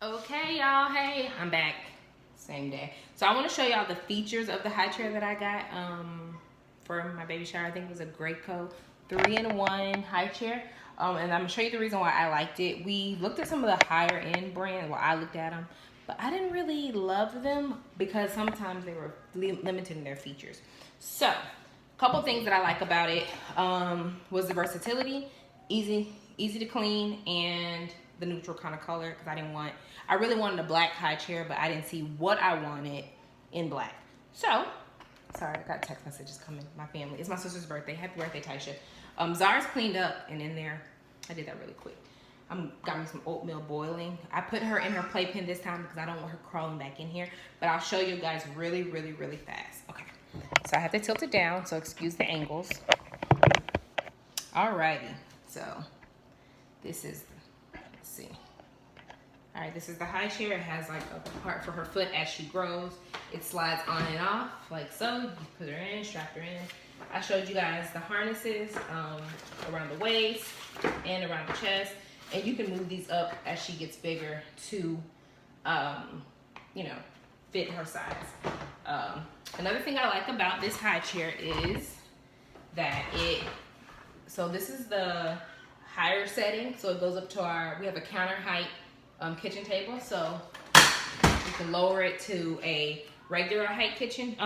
Okay, y'all, hey, I'm back. Same day. So I want to show y'all the features of the high chair that I got for my baby shower. I think it was a GRACO 3-in-1 high chair. And I'm gonna show you the reason why I liked it. We looked at some of the higher end brands. Well, I looked at them, but I didn't really love them because sometimes they were limited in their features. So, a couple things that I like about it was the versatility, easy to clean, and the neutral kind of color because I really wanted a black high chair, but I didn't see what I wanted in black. So, sorry, I got text messages coming. My family. It's my sister's birthday. Happy birthday, Taisha. Zara's cleaned up, and in there, I did that really quick. Got me some oatmeal boiling. I put her in her playpen this time because I don't want her crawling back in here. But I'll show you guys really fast. Okay. So I have to tilt it down, so excuse the angles. Alrighty. So this is, let's see. All right, this is the high chair. It has like a part for her foot as she grows. It slides on and off like so. You put her in, strap her in. I showed you guys the harnesses around the waist and around the chest. And you can move these up as she gets bigger to, you know, fit her size. Another thing I like about this high chair is that so this is the higher setting. So it goes up to we have a counter height kitchen table. So you can lower it to a regular height kitchen,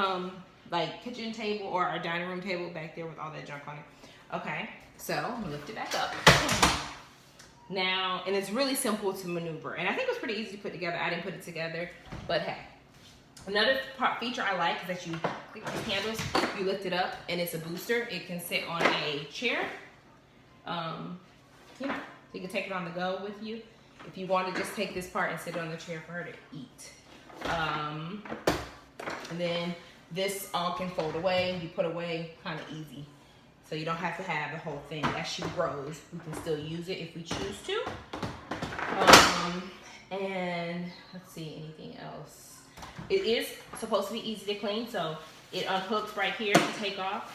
like kitchen table or our dining room table back there with all that junk on it. Okay, so I'm gonna lift it back up. Now, and it's really simple to maneuver. And I think it was pretty easy to put together. I didn't put it together, but hey. Another feature I like is that you click these handles, you lift it up, and it's a booster. It can sit on a chair. You know, you can take it on the go with you. If you want to just take this part and sit on the chair for her to eat. And then this can fold away. You put away kind of easy. So you don't have to have the whole thing. As she grows, we can still use it if we choose to. And let's see, anything else? It is supposed to be easy to clean, so it unhooks right here to take off,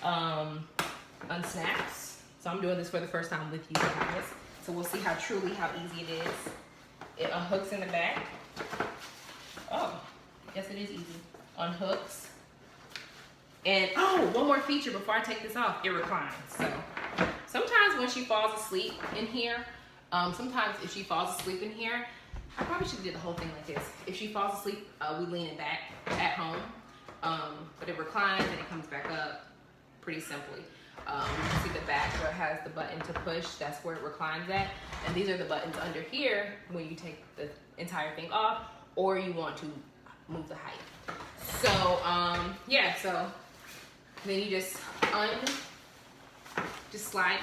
unsnaps. So I'm doing this for the first time with you guys. So we'll see how easy it is. It unhooks in the back. Oh, yes, it is easy. Unhooks. And one more feature before I take this off, it reclines. So sometimes when she falls asleep in here, sometimes if she falls asleep in here, I probably should have did the whole thing like this. If she falls asleep, we lean it back at home. But it reclines and it comes back up pretty simply. You can see the back where it has the button to push. That's where it reclines at. And these are the buttons under here when you take the entire thing off or you want to move the height. So, yeah, so then you just slide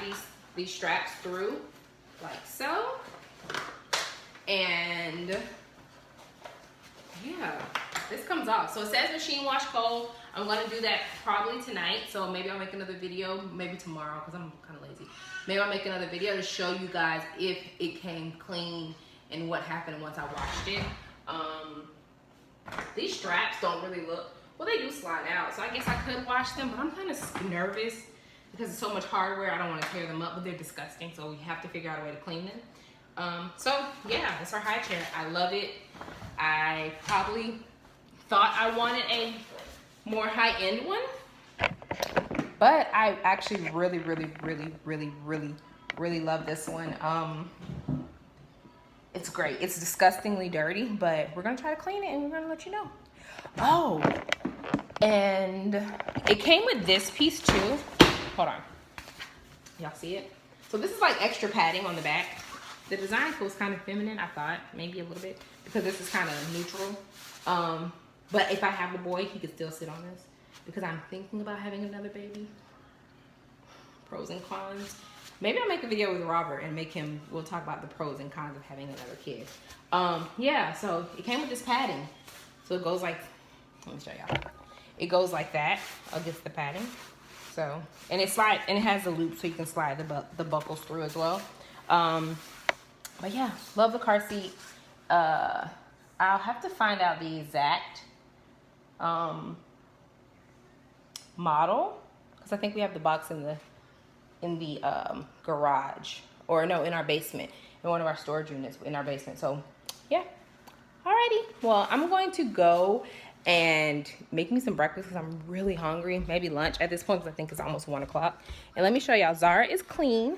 these straps through like so. And yeah, this comes off. So it says machine wash cold. I'm gonna do that probably tonight. So maybe I'll make another video, maybe tomorrow, because I'm kind of lazy. Maybe I'll make another video to show you guys if it came clean and what happened once I washed it. These straps don't really look, well, they do slide out. So I guess I could wash them, but I'm kind of nervous because it's so much hardware. I don't want to tear them up, but they're disgusting. So we have to figure out a way to clean them. So yeah, that's our high chair. I love it. I probably thought I wanted a more high-end one, but I actually really love this one. It's great. It's disgustingly dirty, but we're gonna try to clean it and we're gonna let you know. Oh, and it came with this piece too. Hold on. Y'all see it? So this is like extra padding on the back. The design feels kind of feminine, I thought, maybe a little bit, because this is kind of neutral. But if I have a boy, he could still sit on this, because I'm thinking about having another baby. Pros and cons. Maybe I'll make a video with Robert and we'll talk about the pros and cons of having another kid. Yeah, so it came with this padding. So it goes like, let me show y'all. It goes like that against the padding. So, and it has a loop so you can slide the buckles through as well. But yeah, love the car seat. I'll have to find out the exact model, because I think we have the box in the garage, or no, in our basement, in one of our storage units in our basement. So yeah. Alrighty. Well, I'm going to go and make me some breakfast because I'm really hungry. Maybe lunch at this point because I think it's almost 1 o'clock. And let me show y'all. Zara is clean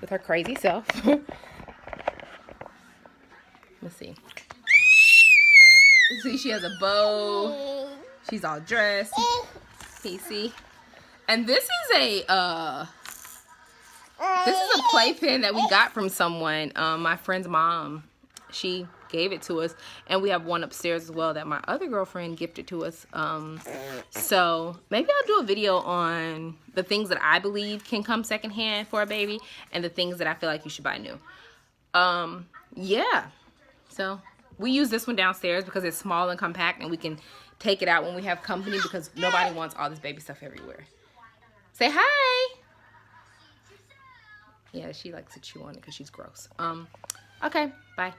with her crazy self. Let's see. See, she has a bow. She's all dressed. See. And this is a playpen that we got from someone. My friend's mom. She gave it to us, and we have one upstairs as well that my other girlfriend gifted to us. So maybe I'll do a video on the things that I believe can come secondhand for a baby and the things that I feel like you should buy new. Yeah. So we use this one downstairs because it's small and compact, and we can take it out when we have company because nobody wants all this baby stuff everywhere. Say hi. Yeah, she likes to chew on it because she's gross. Okay, bye.